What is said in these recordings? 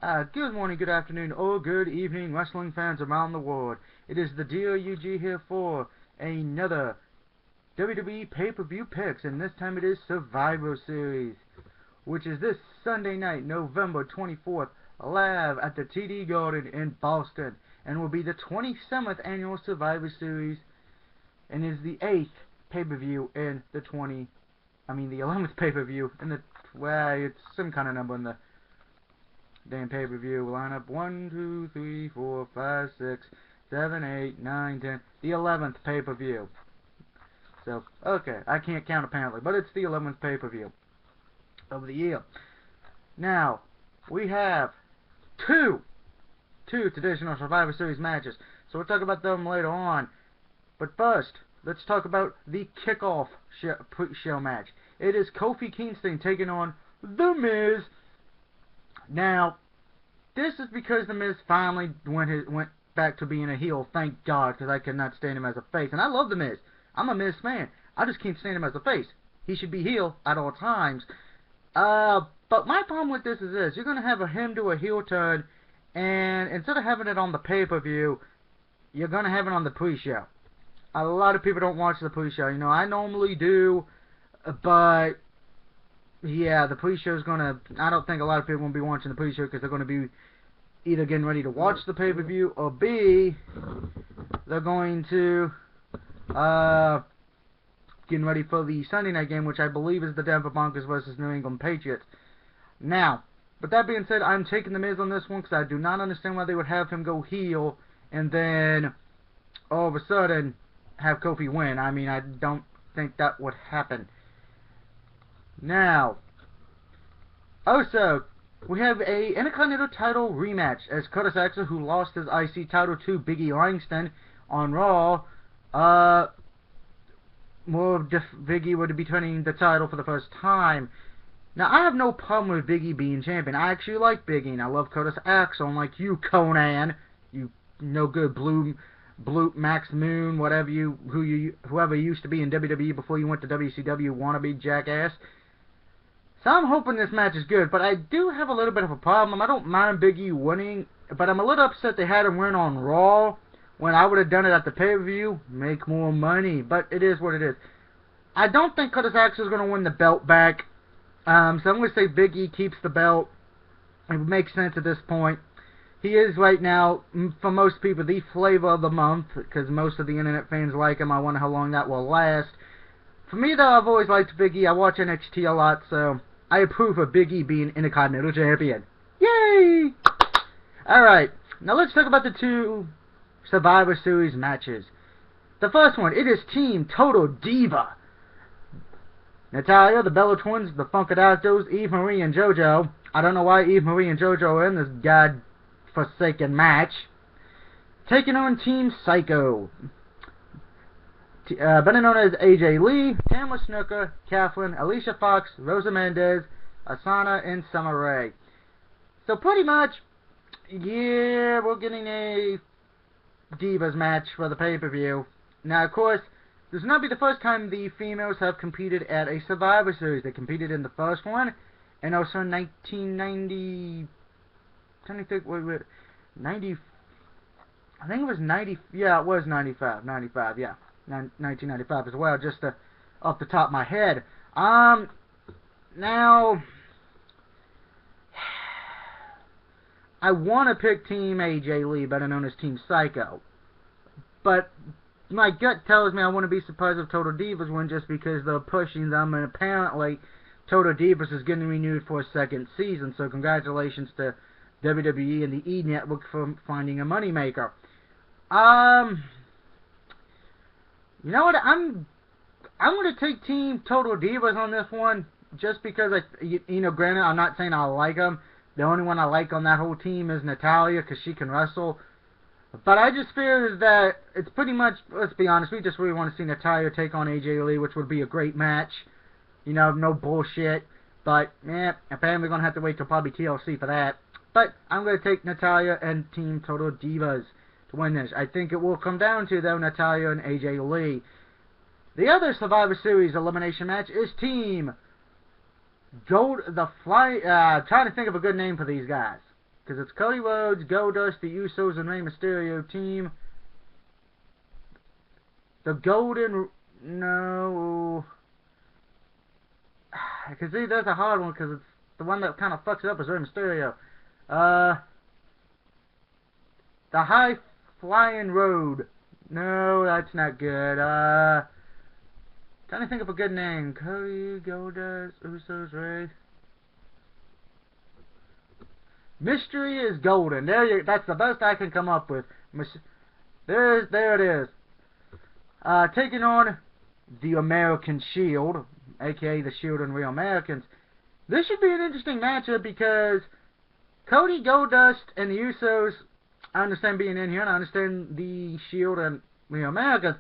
Good morning, good afternoon, or good evening, wrestling fans around the world. It is the DOUG here for another WWE pay-per-view picks, and this time it is Survivor Series, which is this Sunday night, November 24th, live at the TD Garden in Boston, and will be the 27th annual Survivor Series, and is the 8th pay-per-view in the 11th pay-per-view in the, it's some kind of number in the damn pay-per-view lineup. 1, 2, 3, 4, 5, 6, 7, 8, 9, 10. The 11th pay-per-view. So, okay, I can't count apparently, but it's the 11th pay-per-view of the year. Now, we have two traditional Survivor Series matches, so we'll talk about them later on. But first, let's talk about the kickoff show match. It is Kofi Kingston taking on The Miz. Now, this is because The Miz finally went back to being a heel, thank God, because I could not stand him as a face. And I love The Miz. I'm a Miz fan. I just can't stand him as a face. He should be heel at all times. But my problem with this is this. You're going to have him do a heel turn, and instead of having it on the pay-per-view, you're going to have it on the pre-show. A lot of people don't watch the pre-show. You know, I normally do, but yeah, the pre-show is gonna. I don't think a lot of people won't be watching the pre-show because they're gonna be either getting ready to watch the pay-per-view, or B, they're going to getting ready for the Sunday night game, which I believe is the Denver Broncos versus New England Patriots. Now, with that being said, I'm taking The Miz on this one because I do not understand why they would have him go heel and then all of a sudden have Kofi win. I mean, I don't think that would happen. Now, also, we have a Intercontinental title rematch as Curtis Axel, who lost his IC title to Big E Langston on Raw, Big E would be turning the title for the first time. Now, I have no problem with Big E being champion. I actually like Big E, and I love Curtis Axel, unlike you, Conan, you no good blue Max Moon, whoever you used to be in WWE before you went to WCW, wannabe jackass. So I'm hoping this match is good, but I do have a little bit of a problem. I don't mind Big E winning, but I'm a little upset they had him win on Raw when I would have done it at the pay-per-view, make more money, but it is what it is. I don't think Curtis Axel is going to win the belt back, so I'm going to say Big E keeps the belt. It would make sense at this point. He is right now, for most people, the flavor of the month, because most of the internet fans like him. I wonder how long that will last. For me, though, I've always liked Big E. I watch NXT a lot, so I approve of Big E being Intercontinental Champion. Yay! Alright, now let's talk about the two Survivor Series matches. The first one, it is Team Total Diva. Natalya, the Bella Twins, the Funkadactyls, Eve Marie, and JoJo. I don't know why Eve Marie and JoJo are in this god-forsaken match. Taking on Team Psycho. Better known as AJ Lee, Tamara Snuka, Catherine, Alicia Fox, Rosa Mendez, Asana, and Summer Rae. So pretty much, yeah, we're getting a Divas match for the pay-per-view. Now, of course, this will not be the first time the females have competed at a Survivor Series. They competed in the first one, and also in 1990... I think it was 90... I think it was 90... Yeah, it was 95. 95, yeah. 1995 as well, just off the top of my head. Now, I want to pick Team AJ Lee, better known as Team Psycho, but my gut tells me I wouldn't be surprised if Total Divas win just because they're pushing them, and apparently Total Divas is getting renewed for a second season, so congratulations to WWE and the E! Network for finding a moneymaker. You know what? I'm going to take Team Total Divas on this one, just because granted, I'm not saying I like them. The only one I like on that whole team is Natalya, because she can wrestle. But I just fear that it's pretty much, let's be honest, we just really want to see Natalya take on AJ Lee, which would be a great match. You know, no bullshit. But, apparently we're going to have to wait till probably TLC for that. But I'm going to take Natalya and Team Total Divas to win this. I think it will come down to, though, Natalya and AJ Lee. The other Survivor Series elimination match is Team trying to think of a good name for these guys, because it's Cody Rhodes, Goldust, the Usos, and Rey Mysterio team. The Golden... No... Because see, that's a hard one, because it's the one that kind of fucks it up is Rey Mysterio. The High Flying Road. No, that's not good. Trying to think of a good name. Cody, Goldust, Usos, Rey. Mystery is Golden. That's the best I can come up with. There it is. Taking on the American Shield, aka the Shield and Real Americans. This should be an interesting matchup because Cody, Goldust, and the Usos, I understand being in here, and I understand the Shield and Real Americans.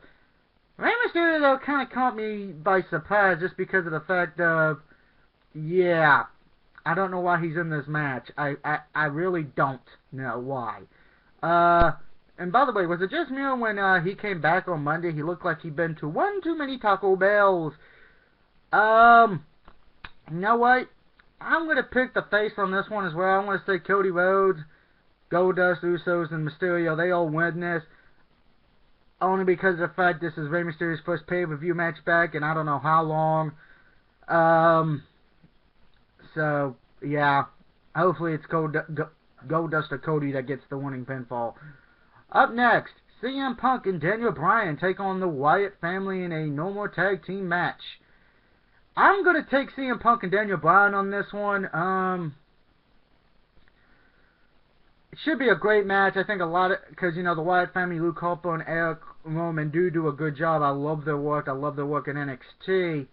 Rey Mysterio, though, kind of caught me by surprise just because of the fact of, yeah, I don't know why he's in this match. I really don't know why. And by the way, was it just me when he came back on Monday? He looked like he'd been to one too many Taco Bells. You know what? I'm going to pick the face on this one as well. I'm going to say Cody Rhodes, Goldust, Usos, and Mysterio. They all win this. Only because of the fact this is Rey Mysterio's first pay-per-view match back, and I don't know how long. So, yeah. Hopefully it's Goldust or Cody that gets the winning pinfall. Up next, CM Punk and Daniel Bryan take on the Wyatt family in a No More Tag Team match. I'm going to take CM Punk and Daniel Bryan on this one. It should be a great match. I think a lot of... Because, you know, the Wyatt family, Luke Harper and Eric Roman do a good job. I love their work. I love their work in NXT.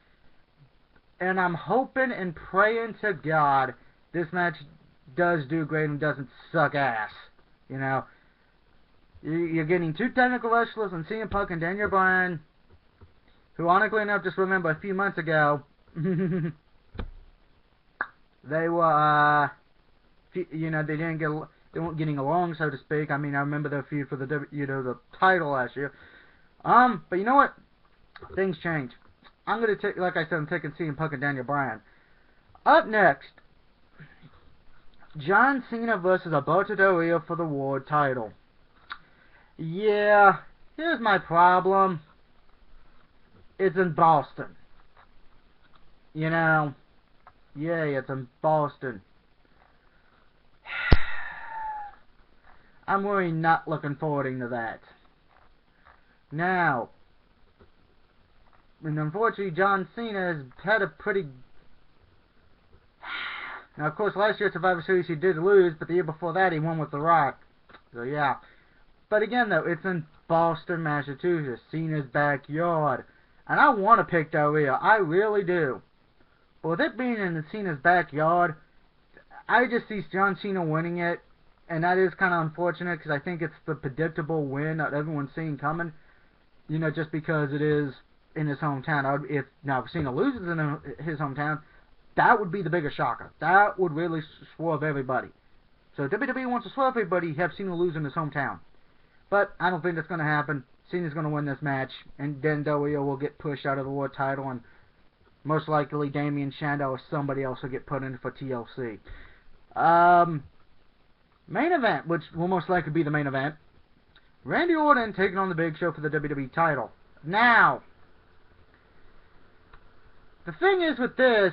And I'm hoping and praying to God this match does do great and doesn't suck ass. You know? You're getting two technical wrestlers in CM Punk and Daniel Bryan, who, ironically enough, just remember a few months ago, they were, you know, they weren't getting along, so to speak. I mean, I remember their feud for the, the title last year. But you know what? Things change. I'm going to take, like I said, I'm taking CM Punk and Daniel Bryan. Up next, John Cena versus Alberto Del Rio for the World title. Yeah, here's my problem. It's in Boston. You know, yay, it's in Boston. I'm really not looking forward to that. Now, and unfortunately, John Cena has had a pretty... Now, of course, last year at Survivor Series he did lose, but the year before that he won with The Rock. So, yeah. But again, though, it's in Boston, Massachusetts, Cena's backyard. And I want to pick Del Rio. I really do. But with it being in Cena's backyard, I just see John Cena winning it. And that is kind of unfortunate because I think it's the predictable win that everyone's seeing coming. You know, just because it is in his hometown. If Cena loses in his hometown, that would be the biggest shocker. That would really swerve everybody. So if WWE wants to swerve everybody, have Cena lose in his hometown. But I don't think that's going to happen. Cena's going to win this match, and then Del Rio will get pushed out of the World title, and most likely Damian Sandow or somebody else will get put in for TLC. Main event, which will most likely be the main event. Randy Orton taking on the Big Show for the WWE title. Now, the thing is with this,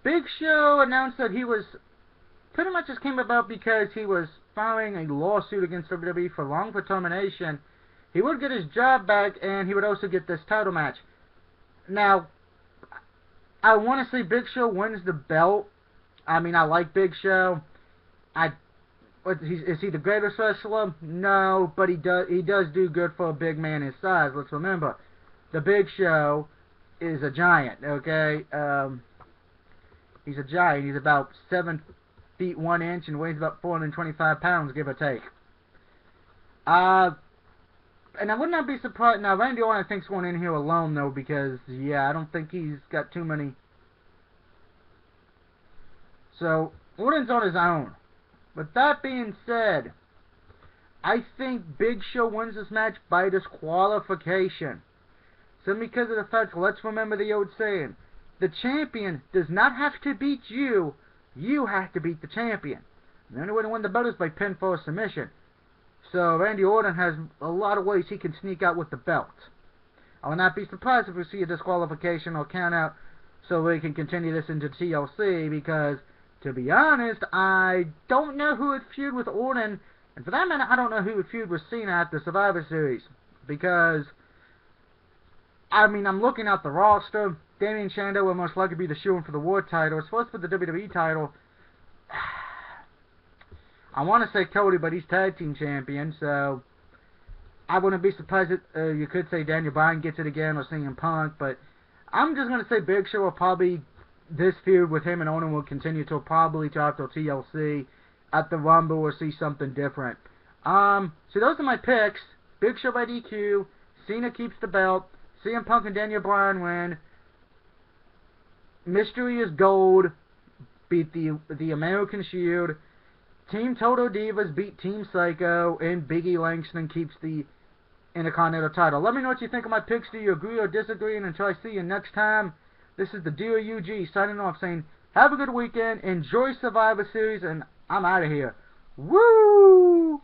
Big Show announced that he was... Pretty much this came about because he was filing a lawsuit against WWE for wrongful termination. He would get his job back, and he would also get this title match. Now, I want to say Big Show wins the belt. I mean, I like Big Show. Is he the greatest wrestler? No, but he does do good for a big man his size. Let's remember, the Big Show is a giant. Okay, he's a giant. He's about 7 feet 1 inch and weighs about 425 pounds, give or take. And I would not be surprised. Now, Randy Orton I think's going in here alone though, because yeah, I don't think he's got too many. So Orton's on his own. But that being said, I think Big Show wins this match by disqualification. Simply because of the fact, let's remember the old saying, the champion does not have to beat you. You have to beat the champion. And the only way to win the belt is by pinfall or submission. So Randy Orton has a lot of ways he can sneak out with the belt. I will not be surprised if we see a disqualification or count out so we can continue this into TLC, because, to be honest, I don't know who would feud with Orton, and for that matter, I don't know who would feud with Cena at the Survivor Series, because, I mean, I'm looking at the roster. Damien Sandow will most likely be the shoo-in for the World title. It's supposed to be the WWE title. I want to say Cody, but he's tag team champion, so I wouldn't be surprised if you could say Daniel Bryan gets it again or CM Punk, but I'm just going to say Big Show will probably, this feud with him and Orton will continue till probably till TLC. At the Rumble, we'll see something different. So those are my picks. Big Show by DQ, Cena keeps the belt, CM Punk and Daniel Bryan win, Mystery is Gold beat the American Shield, Team Total Divas beat Team Psycho, and Big E Langston keeps the Intercontinental title. Let me know what you think of my picks. Do you agree or disagree? And until I see you next time, this is the Dear UG signing off saying, have a good weekend, enjoy Survivor Series, and I'm out of here. Woo!